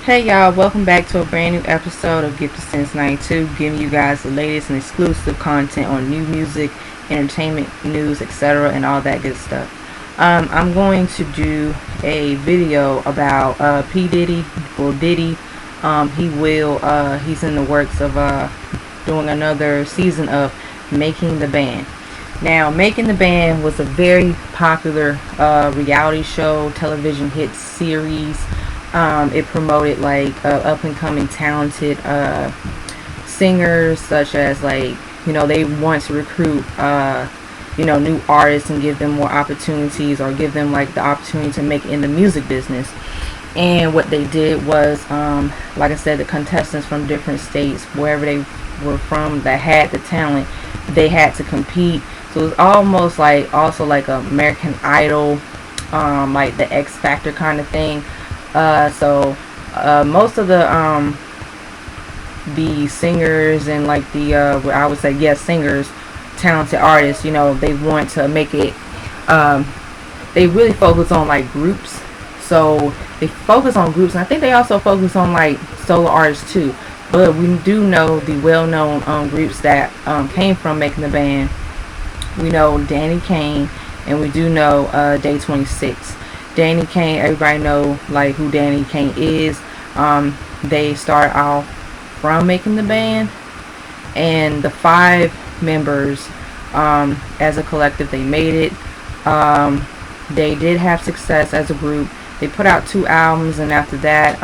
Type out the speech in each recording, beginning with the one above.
Hey y'all, welcome back to a brand new episode of Gifted Sense 92, giving you guys the latest and exclusive content on new music, entertainment, news, etc., and all that good stuff. I'm going to do a video about P. Diddy, or Diddy. He's in the works of doing another season of Making the Band. Now, Making the Band was a very popular reality show, television hit series. It promoted like up and coming talented singers, such as they want to recruit new artists and give them more opportunities, or give them like the opportunity to make it in the music business. And what they did was, like I said, the contestants from different states, wherever they were from, that had the talent, they had to compete. So it was almost like also like a American Idol, like the X Factor kind of thing. Most of the singers and like I would say, yes, singers, talented artists, they want to make it. They really focus on like groups. So they focus on groups, and I think they also focus on like solo artists too. But we do know the well-known groups that came from Making the Band. We know Danny Kane, and we do know Day 26. Danny Kane, everybody know like who Danny Kane is. They started off from Making the Band, and the 5 members, as a collective, they made it. They did have success as a group. They put out 2 albums, and after that,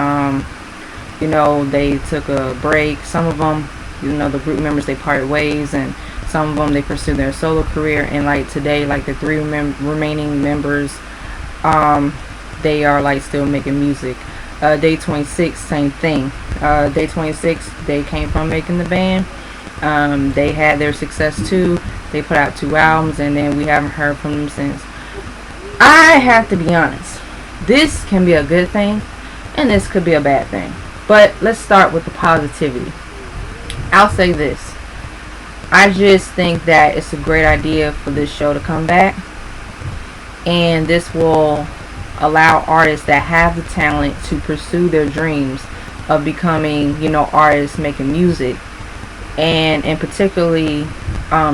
they took a break. Some of them, the group members, they parted ways, and some of them they pursued their solo career. And like today, like the 3 remaining members, they are like still making music. Day 26, same thing. Day 26, they came from Making the Band. They had their success too. They put out 2 albums, and then we haven't heard from them since. I have to be honest, this can be a good thing, and this could be a bad thing. But let's start with the positivity. I'll say this. I just think that it's a great idea for this show to come back, and this will allow artists that have the talent to pursue their dreams of becoming, artists making music, and particularly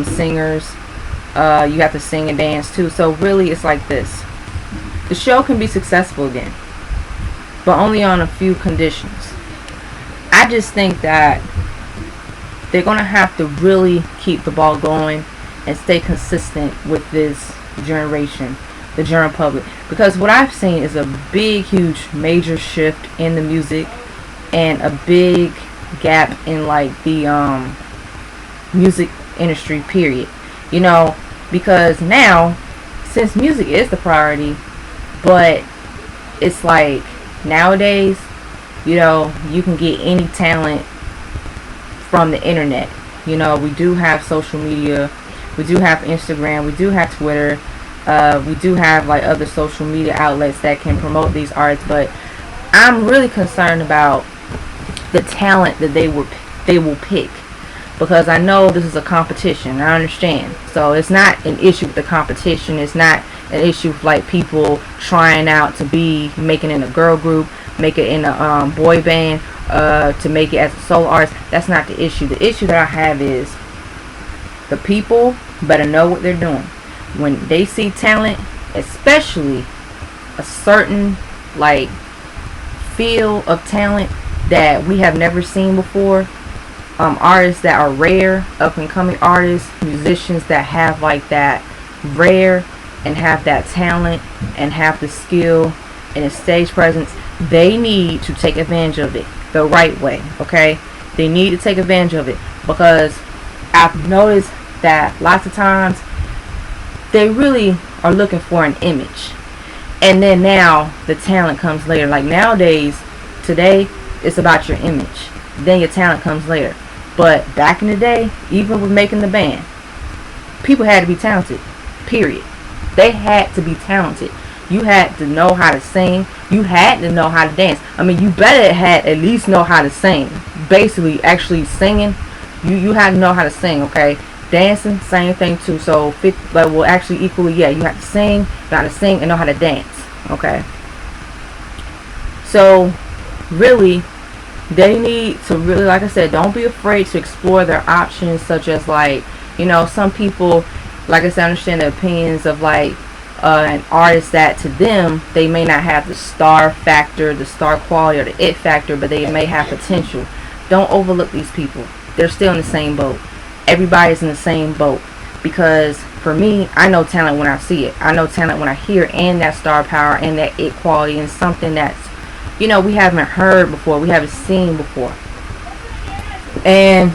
singers. You have to sing and dance too. So really, it's like this: the show can be successful again, but only on a few conditions. I just think that they're gonna have to really keep the ball going and stay consistent with this generation, the general public, because what I've seen is a big, huge, major shift in the music, and a big gap in like the music industry, period. Because now, since music is the priority, but it's like nowadays, you can get any talent from the internet. We do have social media, we do have Instagram, we do have Twitter, we do have like other social media outlets that can promote these artists. But I'm really concerned about the talent that they will pick, because I know this is a competition. I understand. So it's not an issue with the competition. It's not an issue with like people trying out to be making in a girl group, make it in a boy band, to make it as a solo artist. That's not the issue. The issue that I have is the people better know what they're doing. When they see talent, especially a certain like field of talent that we have never seen before, artists that are rare, up and coming artists, musicians that have like that rare and have that talent and have the skill and the stage presence, they need to take advantage of it the right way. Okay, they need to take advantage of it, because I've noticed that lots of times they really are looking for an image, and then now the talent comes later. Like nowadays, today, it's about your image, then your talent comes later. But back in the day, even with Making the Band, people had to be talented, period. They had to be talented. You had to know how to sing. You had to know how to dance. I mean, you better had at least know how to sing. Basically, actually singing, you had to know how to sing, okay? Dancing, same thing too. So, actually equally, yeah, you have to sing, know how to sing, and know how to dance, okay? So, really, they need to really, like I said, don't be afraid to explore their options, such as like, some people, like I said, understand the opinions of like an artist that to them they may not have the star factor, the star quality, or the it factor, but they may have potential. Don't overlook these people. They're still in the same boat. Everybody's in the same boat. Because for me, I know talent when I see it. I know talent when I hear it, and that star power and that it quality, and something that's, we haven't heard before, we haven't seen before. And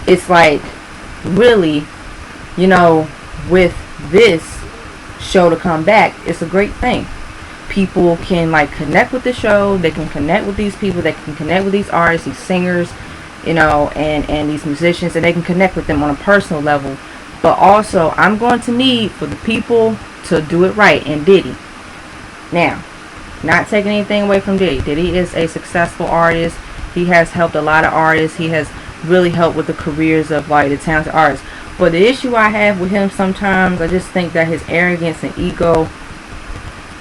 it's like, really, with this show to come back, it's a great thing. People can like connect with the show, they can connect with these people, they can connect with these artists, these singers, and these musicians, and they can connect with them on a personal level. But also, I'm going to need for the people to do it right. And Diddy, now, not taking anything away from Diddy. Diddy is a successful artist. He has helped a lot of artists. He has really helped with the careers of like the talented artists. But the issue I have with him sometimes, I just think that his arrogance and ego,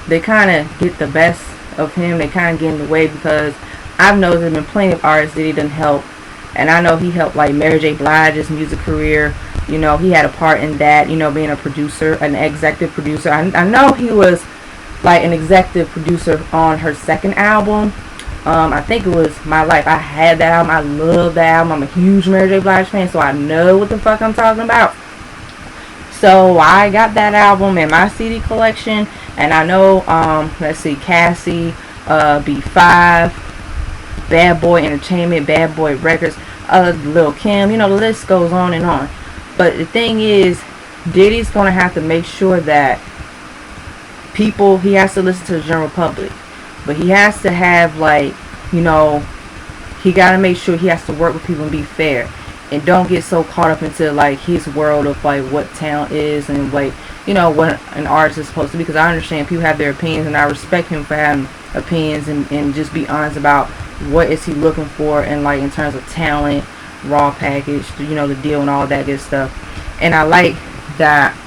they kind of get the best of him. They kind of get in the way, because I've noticed there have been plenty of artists that he didn't help. And I know he helped like Mary J. Blige's music career. He had a part in that, being a producer, an executive producer. I know he was like an executive producer on her second album. I think it was My Life. I had that album. I love that album. I'm a huge Mary J. Blige fan, so I know what the fuck I'm talking about. So I got that album in my CD collection, and I know, let's see, Cassie, B5, Bad Boy Entertainment, Bad Boy Records, Lil Kim, the list goes on and on. But the thing is, Diddy's going to have to make sure that he has to listen to the general public. But he has to have, like, he got to make sure he has to work with people and be fair. And don't get so caught up into, like, his world of, like, what talent is and, like, what an artist is supposed to be. Because I understand people have their opinions, and I respect him for having opinions, and just be honest about what is he looking for, and, like, in terms of talent, raw package, the deal and all that good stuff. And I like that,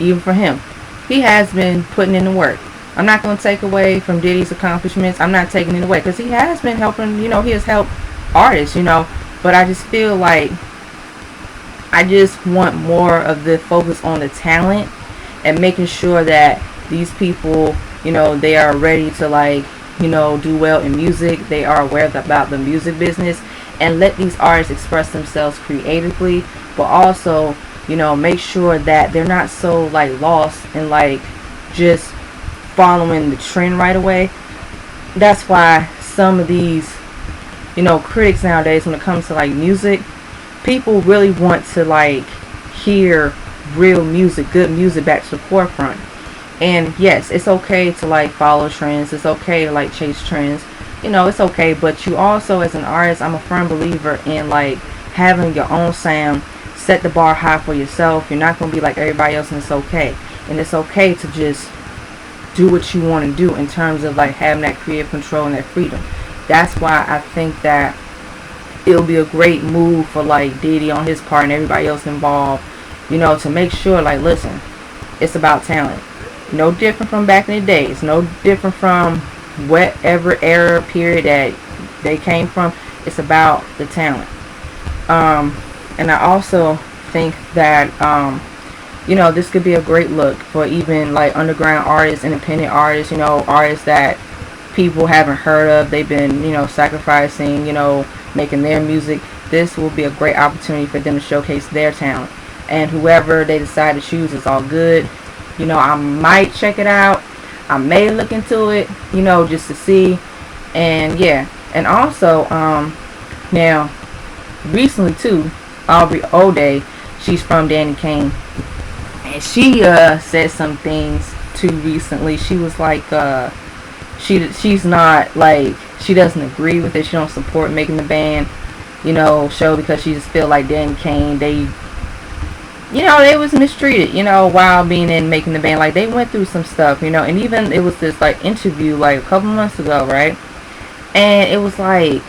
even for him, he has been putting in the work. I'm not going to take away from Diddy's accomplishments. I'm not taking it away, because he has been helping, he has helped artists, but I just feel like I just want more of the focus on the talent, and making sure that these people, they are ready to, like, do well in music. They are aware about the music business, and let these artists express themselves creatively, but also, make sure that they're not so, like, lost and, like, just following the trend right away. That's why some of these, critics nowadays, when it comes to, like, music, people really want to, like, hear real music, good music back to the forefront. And yes, it's okay to, like, follow trends. It's okay to, like, chase trends. It's okay. But you also, as an artist, I'm a firm believer in, like, having your own sound. Set the bar high for yourself. You're not going to be like everybody else, and it's okay. And it's okay to just do what you want to do in terms of, like, having that creative control and that freedom. That's why I think that it'll be a great move for, like, Diddy on his part and everybody else involved, to make sure, like, listen, it's about talent. No different from back in the day. It's no different from whatever era, period that they came from. It's about the talent. And I also think that, this could be a great look for even, like, underground artists, independent artists, artists that people haven't heard of. They've been, sacrificing, making their music. This will be a great opportunity for them to showcase their talent. And whoever they decide to choose is all good. I might check it out. I may look into it, just to see. And yeah. And also, now, recently too, Aubrey O'Day, she's from Danny Kane. And she said some things too recently. She was like, she's not, like, she doesn't agree with it. She don't support making the band, show, because she just feel like Danny Kane, they was mistreated, while being in making the band. Like, they went through some stuff, and even it was this, like, interview, like, a couple months ago, right? And it was like,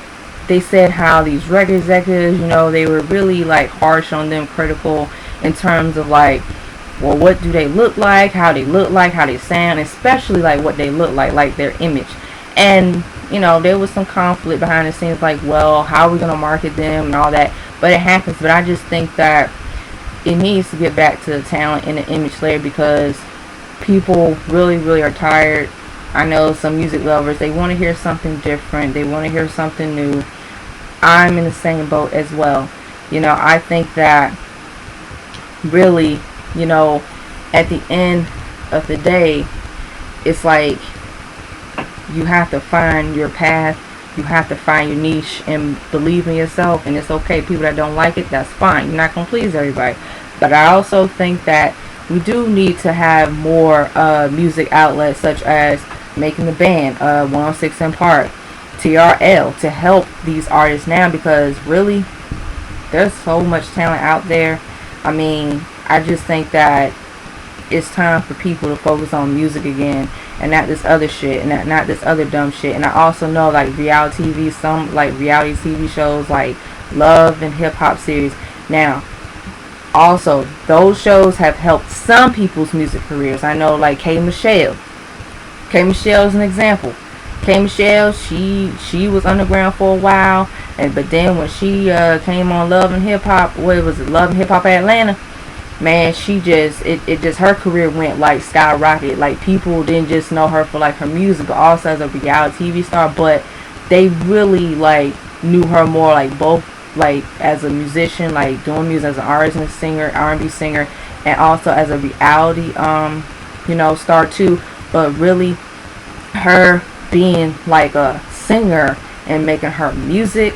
they said how these record executives, they were really, like, harsh on them, critical in terms of, like, well, what do they look like, how they look like, how they sound, especially, like, what they look like their image. And there was some conflict behind the scenes, like, well, how are we gonna market them and all that. But it happens. But I just think that it needs to get back to the talent and the image layer, because people really, really are tired. I know some music lovers, they want to hear something different. They want to hear something new. I'm in the same boat as well. I think that really, at the end of the day, it's like you have to find your path. You have to find your niche and believe in yourself. And it's okay. People that don't like it, that's fine. You're not going to please everybody. But I also think that we do need to have more music outlets, such as Making the Band, 106 & Park, TRL, to help these artists now, because really there's so much talent out there. I mean, I just think that it's time for people to focus on music again, and not this other shit, and not this other dumb shit. And I also know, like, reality TV, some like reality TV shows like Love and Hip Hop series. Now, also, those shows have helped some people's music careers. I know, like K Michelle. K Michelle is an example. K Michelle, she was underground for a while, but then when she came on Love and Hip Hop, what was it, Love and Hip Hop Atlanta? Man, she just her career went like skyrocket. Like, people didn't just know her for like her music, but also as a reality TV star. But they really like knew her more like both, like as a musician, like doing music as an artist and singer, R&B singer, and also as a reality star too. But really, her being like a singer and making her music,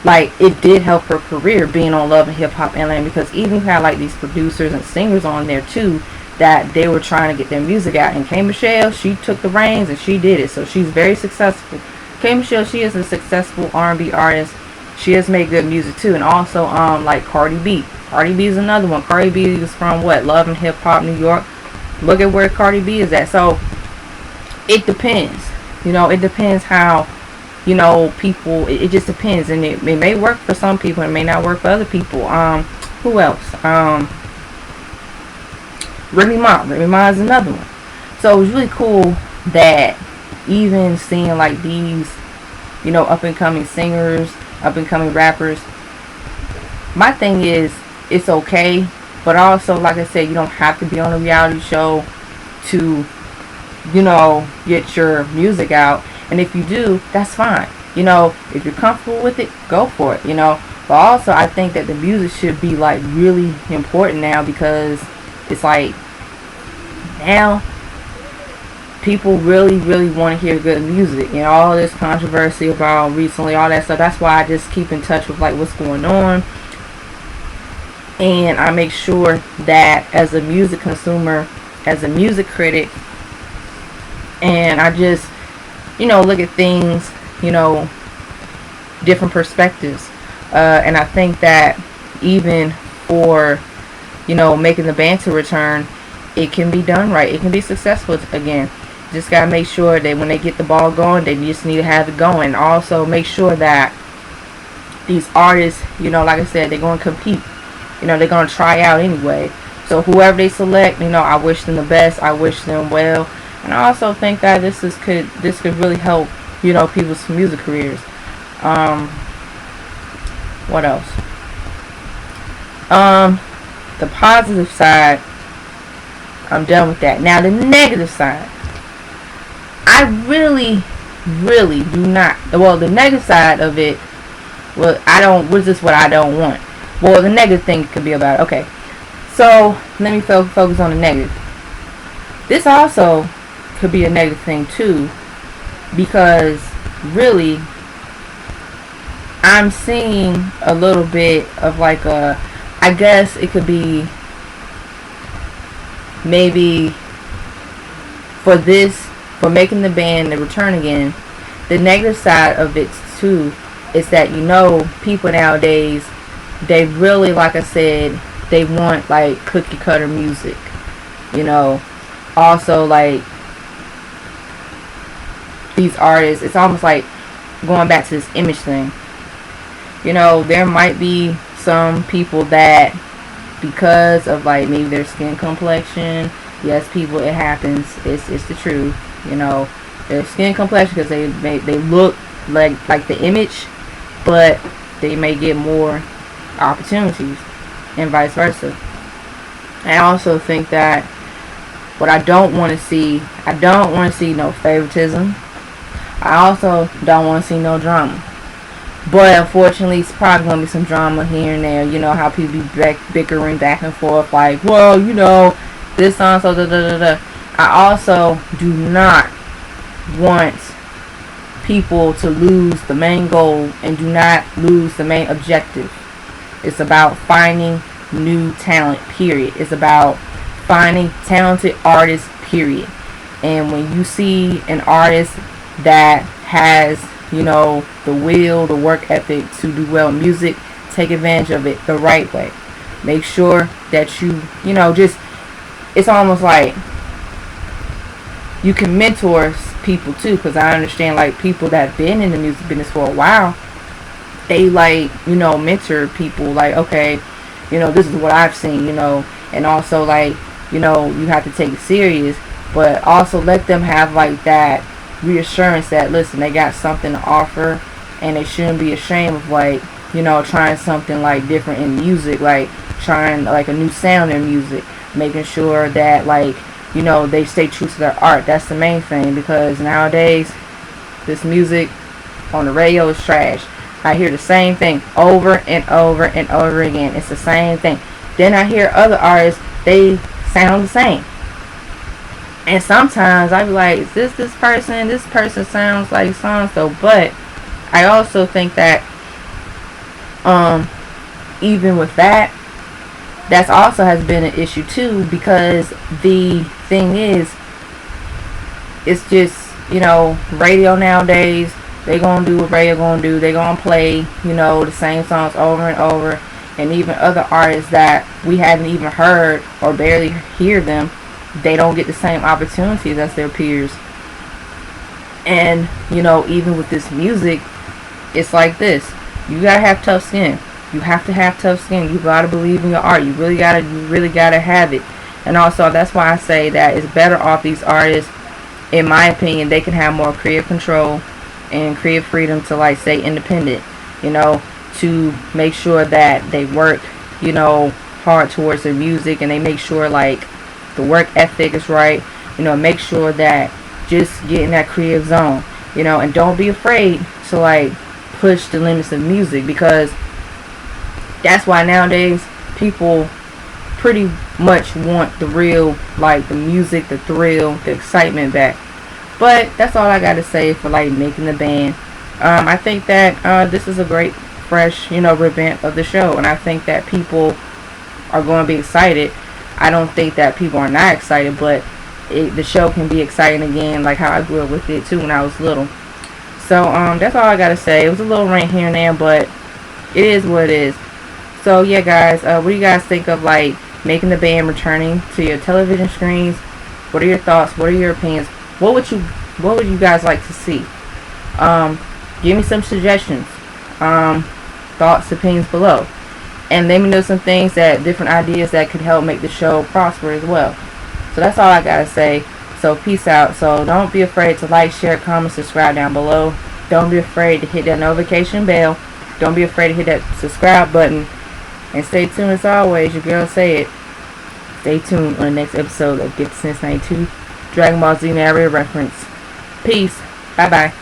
like, it did help her career being on Love and Hip Hop Atlanta, because even had like these producers and singers on there too that they were trying to get their music out. And K Michelle, she took the reins and she did it, so she's very successful. K Michelle, she is a successful R&B artist. She has made good music too. And also like Cardi B. Cardi B is another one. Cardi B is from what, Love and Hip Hop New York. Look at where Cardi B is at. So it depends. It depends how people, it just depends, and it may work for some people, it may not work for other people. Who else? Remy Ma is another one. So it was really cool that even seeing like these up and coming singers, up and coming rappers, my thing is, it's okay, but also, like I said, you don't have to be on a reality show to get your music out. And if you do, that's fine. If you're comfortable with it, go for it. But also, I think that the music should be like really important now, because it's like now people really, really want to hear good music. All this controversy about recently, all that stuff. That's why I just keep in touch with like what's going on, and I make sure that as a music consumer, as a music critic, and I just look at things, different perspectives. And I think that even for, Making the Band to return, it can be done right. It can be successful again. Just got to make sure that when they get the ball going, they just need to have it going. Also, make sure that these artists, like I said, they're going to compete. They're going to try out anyway. So whoever they select, I wish them the best. I wish them well. And I also think that this could really help, people's music careers. What else? The positive side, I'm done with that. Now the negative side, I really, really do not. Well, the negative side of it, what's this what I don't want? Well, the negative thing could be about it. Okay, so let me focus on the negative. This also could be a negative thing too, because really I'm seeing a little bit of like I guess it could be maybe for Making the Band to return again. The negative side of it too is that people nowadays, they really, like I said, they want like cookie cutter music. Also like these artists, it's almost like going back to this image thing. There might be some people that, because of like maybe their skin complexion, yes, people, it happens, it's the truth, Their skin complexion, because they look like the image, but they may get more opportunities, and vice versa. I also think that what I don't want to see, I don't want to see no favoritism. I also don't want to see no drama. But unfortunately, it's probably gonna be some drama here and there. You know how people be bickering back and forth, like, well, this song, so da da da da. I also do not want people to lose the main goal and do not lose the main objective. It's about finding new talent, period. It's about finding talented artists, period. And when you see an artist that has, the will, the work ethic to do well in music, take advantage of it the right way. Make sure that just, it's almost like you can mentor people too, because I understand like people that have been in the music business for a while, they mentor people like, okay, this is what I've seen, and also like, you have to take it serious, but also let them have like that reassurance that, listen, they got something to offer, and they shouldn't be ashamed of like, trying something like different in music, like trying like a new sound in music, making sure that like, they stay true to their art. That's the main thing, because nowadays this music on the radio is trash. I hear the same thing over and over and over again. It's the same thing. Then I hear other artists, they sound the same. And sometimes I be like, is this person? This person sounds like so-and-so. But I also think that even with that, that's also has been an issue too, because the thing is, it's just, radio nowadays, they gonna do what radio gonna do. They gonna play, the same songs over and over. And even other artists that we hadn't even heard or barely hear them, they don't get the same opportunities as their peers. And, even with this music, it's like this. You gotta have tough skin. You have to have tough skin. You gotta believe in your art. You really gotta have it. And also, that's why I say that it's better off these artists, in my opinion, they can have more creative control and creative freedom to like stay independent, to make sure that they work, hard towards their music, and they make sure like the work ethic is right, make sure that just get in that creative zone, and don't be afraid to like push the limits of music, because that's why nowadays people pretty much want the real, like the music, the thrill, the excitement back. But that's all I gotta say for like Making the Band. I think that this is a great fresh, revamp of the show, and I think that people are going to be excited. I don't think that people are not excited, but the show can be exciting again, like how I grew up with it too when I was little. So that's all I gotta say. It was a little rant here and there, but it is what it is. So yeah, guys, what do you guys think of like Making the Band returning to your television screens? What are your thoughts? What are your opinions? What would you guys like to see? Give me some suggestions, thoughts, opinions below, and let me know some things, different ideas that could help make the show prosper as well. So that's all I gotta say. So peace out. So don't be afraid to like, share, comment, subscribe down below. Don't be afraid to hit that notification bell. Don't be afraid to hit that subscribe button. And stay tuned as always. Your girl say it. Stay tuned on the next episode of Get the Sense 92 Dragon Ball Z narrator reference. Peace. Bye bye.